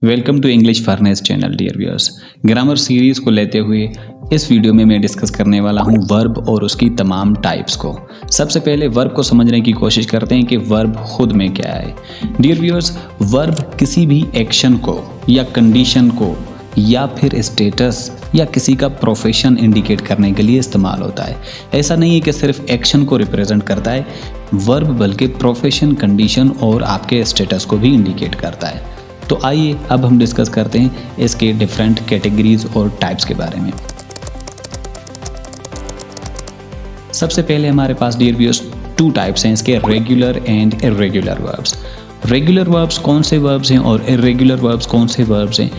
Welcome to English furnace channel dear viewers. Grammar series को लेते हुए इस वीडियो में मैं डिस्कस करने वाला हूं वर्ब और उसकी तमाम टाइप्स को। सबसे पहले वर्ब को समझने की कोशिश करते हैं कि वर्ब खुद में क्या है। डियर व्यूअर्स, वर्ब किसी भी एक्शन को या कंडीशन को या फिर स्टेटस या किसी का प्रोफेशन इंडिकेट करने के लिए इस्तेमाल होता है। ऐसा नहीं है कि सिर्फ एक्शन को रिप्रेजेंट करता है वर्ब, बल्कि प्रोफेशन, कंडीशन और आपके स्टेटस को भी इंडिकेट करता है। तो आइए अब हम डिस्कस करते हैं इसके डिफरेंट कैटेगरीज और टाइप्स के बारे में। सबसे पहले हमारे पास डियर व्यूअर्स 2 टाइप्स हैं इसके, regular and irregular verbs. Regular verbs कौन से वर्ब्स हैं और इर्रेगुलर वर्ब्स कौन से वर्ब्स हैं?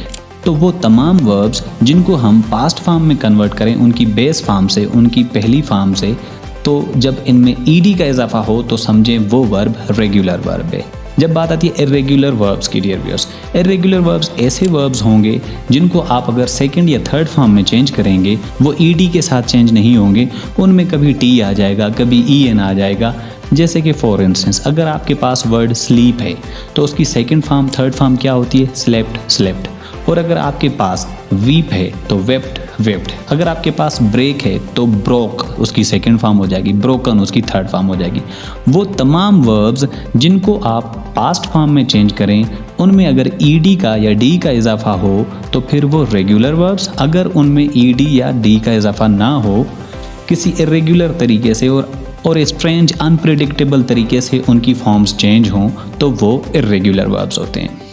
तो वो तमाम वर्ब्स जिनको हम पास्ट फॉर्म में कन्वर्ट करें उनकी बेस फॉर्म से, उनकी पहली फॉर्म से, तो जब इनमें ईडी का इजाफा हो तो समझें वो वर्ब रेगुलर वर्ब है। जब बात आती है इर्रेगुलर वर्ब्स की डियर व्यूअर्स, इर्रेगुलर वर्ब्स ऐसे वर्ब्स होंगे जिनको आप अगर सेकंड या थर्ड फॉर्म में चेंज करेंगे वो ईडी के साथ चेंज नहीं होंगे, उनमें कभी टी आ जाएगा, कभी ईएन आ जाएगा। जैसे कि फॉर इंस्टेंस अगर आपके पास वर्ड स्लीप है तो उसकी सेकंड फॉर्म, थर्ड फॉर्म क्या होती है? Slept, slept. और अगर आपके पास वीप है तो वेप्ट, वेप्ट। अगर आपके पास ब्रेक है तो ब्रोक उसकी सेकंड फॉर्म हो जाएगी, ब्रोकन उसकी थर्ड फॉर्म हो जाएगी। वो तमाम वर्ब्स जिनको आप पास्ट फॉर्म में चेंज करें उनमें अगर ईडी का या डी का इजाफा हो तो फिर वो रेगुलर वर्ब्स। अगर उनमें ईडी या डी का इजाफा ना हो, किसी इर्रेगुलर तरीके से और स्ट्रेंज अनप्रेडिक्टेबल तरीके से उनकी फॉर्म्स चेंज हों तो वो इर्रेगुलर वर्ब्स होते हैं।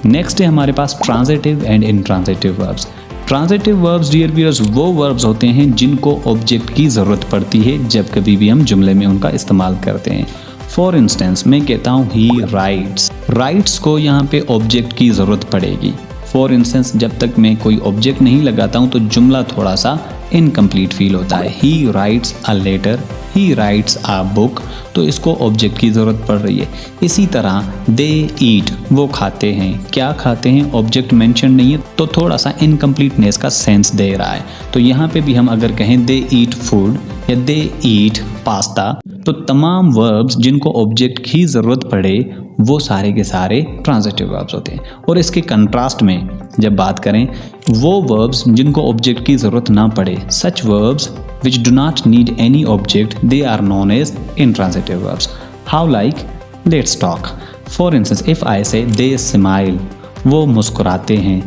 नेक्स्ट है हमारे पास transitive and intransitive verbs. Transitive verbs dear viewers वो वर्ब्स होते हैं जिनको ऑब्जेक्ट की ज़रूरत पड़ती है जब कभी भी हम जुमले में उनका इस्तेमाल करते हैं। फॉर इंस्टेंस मैं कहता हूँ ही राइट्स, राइट्स को यहाँ पे ऑब्जेक्ट की ज़रूरत पड़ेगी। फॉर इंस्टेंस जब तक मैं कोई ऑब्जेक्ट नहीं लगाता हूँ तो जुमला थोड़ा सा इनकम्प्लीट फील होता है। He writes a letter, he writes a book, तो इसको ऑब्जेक्ट की ज़रूरत पड़ रही है। इसी तरह दे ईट, वो खाते हैं। क्या खाते हैं? ऑब्जेक्ट मेंशन नहीं है तो थोड़ा सा इनकम्प्लीटनेस का सेंस दे रहा है। तो यहाँ पे भी हम अगर कहें दे ईट फूड या दे ईट पास्ता, तो तमाम वर्ब्स जिनको ऑब्जेक्ट की ज़रूरत पड़े वो सारे के सारे ट्रांजिटिव वर्ब्स होते हैं। और इसके कंट्रास्ट में जब बात करें वो वर्ब्स जिनको ऑब्जेक्ट की ज़रूरत ना पड़े, सच verbs which do not need any object, they are known as intransitive verbs. How like? Let's talk. For instance, if I say they smile, वो मुस्कुराते हैं।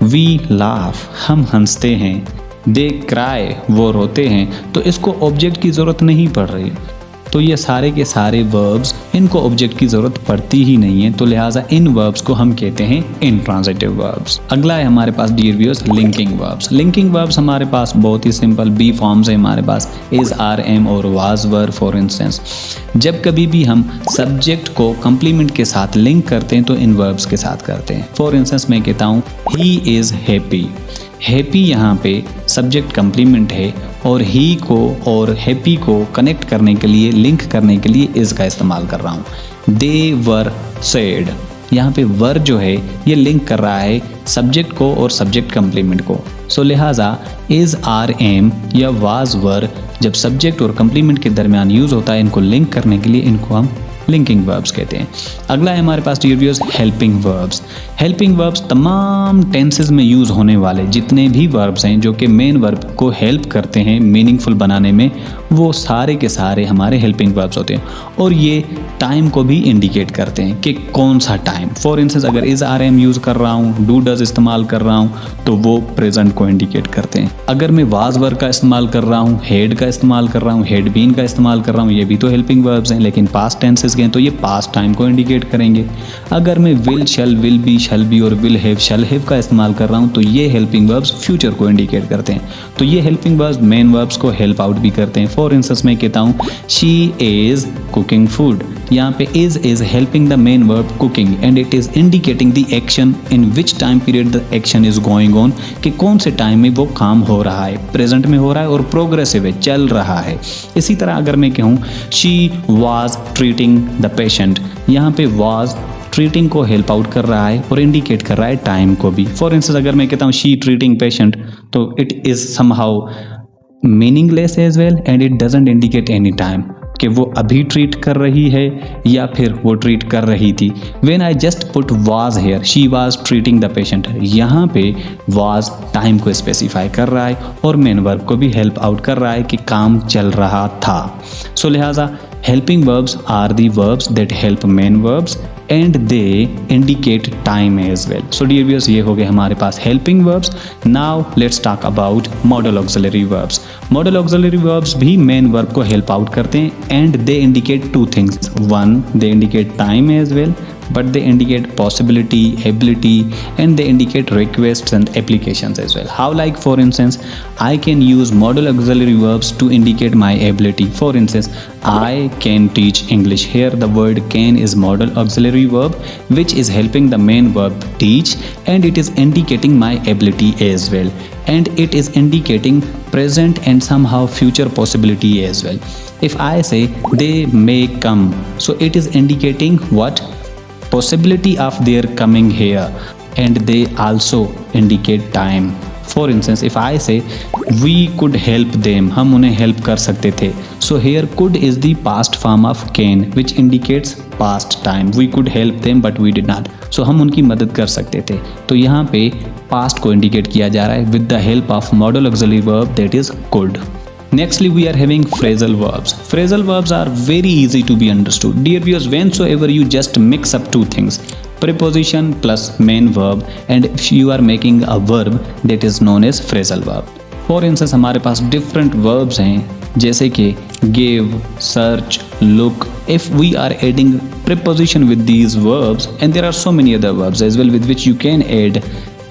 We laugh, हम हंसते हैं। They cry, वो रोते हैं। तो इसको ऑब्जेक्ट की ज़रूरत नहीं पड़ रही। तो ये सारे के सारे वर्ब्स इनको ऑब्जेक्ट की ज़रूरत पड़ती ही नहीं है, तो लिहाजा इन वर्ब्स को हम कहते हैं इंट्रांजिटिव वर्ब्स। अगला है हमारे पास dear viewers linking verbs. Linking verbs हमारे पास बहुत ही सिंपल बी फॉर्म्स है हमारे पास, इज, आर, एम और वाज, वर। फॉर इंस्टेंस जब कभी भी हम सब्जेक्ट को कंप्लीमेंट के साथ लिंक करते हैं तो इन वर्ब्स के साथ करते हैं। फॉर इंस्टेंस मैं कहता हूँ ही इज़ हैप्पी। हैप्पी यहाँ पे सब्जेक्ट कंप्लीमेंट है और ही को और हैप्पी को कनेक्ट करने के लिए, लिंक करने के लिए इज़ का इस्तेमाल कर रहा हूँ। दे वर सैड, यहाँ पे वर जो है ये लिंक कर रहा है सब्जेक्ट को और सब्जेक्ट कंप्लीमेंट को। सो लिहाजा इज़, आर, एम या वाज, वर जब सब्जेक्ट और कंप्लीमेंट के दरमियान यूज़ होता है इनको लिंक करने के लिए, इनको हम लिंकिंग वर्ब्स कहते हैं। अगला है हमारे पास dear viewers helping verbs. Helping verbs तमाम टेंसेस में यूज़ होने वाले जितने भी वर्ब्स हैं जो कि मेन वर्ब को हेल्प करते हैं मीनिंगफुल बनाने में, वो सारे के सारे हमारे हेल्पिंग वर्ब्स होते हैं। और ये टाइम को भी इंडिकेट करते हैं कि कौन सा टाइम। फॉर इंस्टेंस अगर इज़, आर, एम यूज़ कर रहा हूँ, डू, डज इस्तेमाल कर रहा हूँ तो वो प्रेजेंट को इंडिकेट करते हैं। अगर मैं वाज वर्ब का इस्तेमाल कर रहा हूँ, हेड का इस्तेमाल कर रहा हूँ, हेड बीन का इस्तेमाल कर रहा हूँ, ये भी तो हेल्पिंग वर्ब्स हैं, लेकिन पास्ट टेंसेस के तो ये पास्ट टाइम को इंडिकेट करेंगे। अगर मैं विल, शल, विल बी और विल हैव, शल हैव का इस्तेमाल कर रहा हूँ तो ये हेल्पिंग वर्ब्स फ्यूचर को इंडिकेट करते हैं। तो ये हेल्पिंग वर्ब्स मेन वर्ब्स को हेल्प आउट भी करते हैं। फॉर इंस्टेंस मैं कहता हूँ शी इज कुकिंग फूड, यहाँ पे is helping the main verb cooking and it is indicating the action in which time period the action is going on, कि कौन से टाइम में वो काम हो रहा है, प्रेजेंट में हो रहा है और प्रोग्रेसिव है, चल रहा है। इसी तरह अगर मैं कहूँ she was treating the patient, यहाँ पे वाज ट्रीटिंग को हेल्प आउट कर रहा है और इंडिकेट कर रहा है टाइम को भी। फॉर इंस्टेंस अगर मैं कहता हूँ शी ट्रीटिंग पेशेंट तो it is somehow meaningless as well and it doesn't indicate any time, कि वो अभी ट्रीट कर रही है या फिर वो ट्रीट कर रही थी। When I just put was here, she was treating the patient. यहाँ पे वाज टाइम को स्पेसिफाई कर रहा है और मेन वर्ब को भी हेल्प आउट कर रहा है कि काम चल रहा था। सो लिहाजा helping verbs are the verbs that help main verbs and they indicate time as well. So dear viewers, ये हो गए हमारे पास helping verbs. Now let's talk about modal auxiliary verbs. Modal auxiliary verbs भी main verb को help out करते हैं and they indicate two things. One, they indicate time as well, but they indicate possibility, ability, and they indicate requests and applications as well. How, like for instance, I can use modal auxiliary verbs to indicate my ability. For instance, I can teach English. Here the word can is modal auxiliary verb which is helping the main verb teach, and it is indicating my ability as well, and it is indicating present and somehow future possibility as well. If I say they may come, so it is indicating what? Possibility of their coming here, and they also indicate time. For instance, if I say we could help them, हम उन्हें help कर सकते थे, so here could is the past form of can which indicates past time. We could help them but we did not. So हम उनकी मदद कर सकते थे, तो यहाँ पे past को indicate किया जा रहा है with the help of modal auxiliary verb that is could. Nextly, we are having phrasal verbs. Phrasal verbs are very easy to be understood. Dear viewers, whensoever you just mix up two things, preposition plus main verb, and if you are making a verb that is known as phrasal verb. For instance, हमारे पास different verbs हैं जैसे कि give, search, look. If we are adding preposition with these verbs, and there are so many other verbs as well with which you can add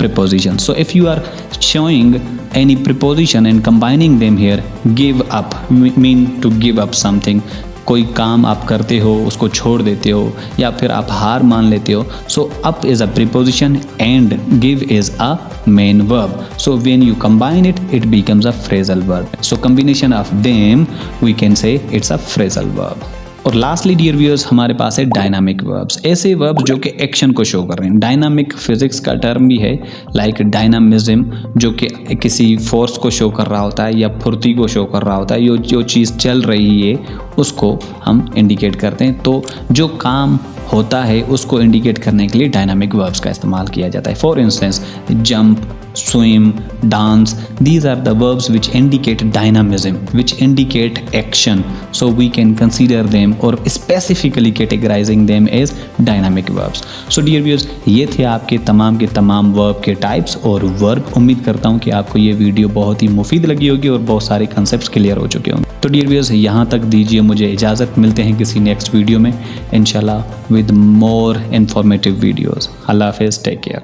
preposition. So if you are showing any preposition and combining them here, give up mean to give up something. कोई काम आप करते हो उसको छोड़ देते हो या फिर आप हार मान लेते हो, so up is a preposition and give is a main verb. So when you combine it, it becomes a phrasal verb. So combination of them we can say it's a phrasal verb. और lastly dear viewers, हमारे पास है dynamic verbs. ऐसे verbs जो कि action को show कर रहे हैं। डायनामिक फिजिक्स का टर्म भी है, लाइक डायनामिज्म, जो कि किसी फोर्स को शो कर रहा होता है या फुर्ती को शो कर रहा होता है। जो चीज़ चल रही है उसको हम इंडिकेट करते हैं। तो जो काम होता है उसको इंडिकेट करने के लिए डायनामिक वर्ब्स का इस्तेमाल किया जाता है। For instance jump, swim, dance, these are the verbs which indicate dynamism, which indicate action. So we can consider them or specifically categorizing them as dynamic verbs. So dear viewers, ये थे आपके तमाम के तमाम verb के types और verb। उम्मीद करता हूँ कि आपको ये वीडियो बहुत ही मुफीद लगी होगी और बहुत सारे concepts क्लियर हो चुके होंगे। तो dear viewers, यहाँ तक दीजिए मुझे इजाज़त। मिलते हैं किसी नेक्स्ट वीडियो में इंशाल्लाह with more informative videos. Allah Hafiz, take care.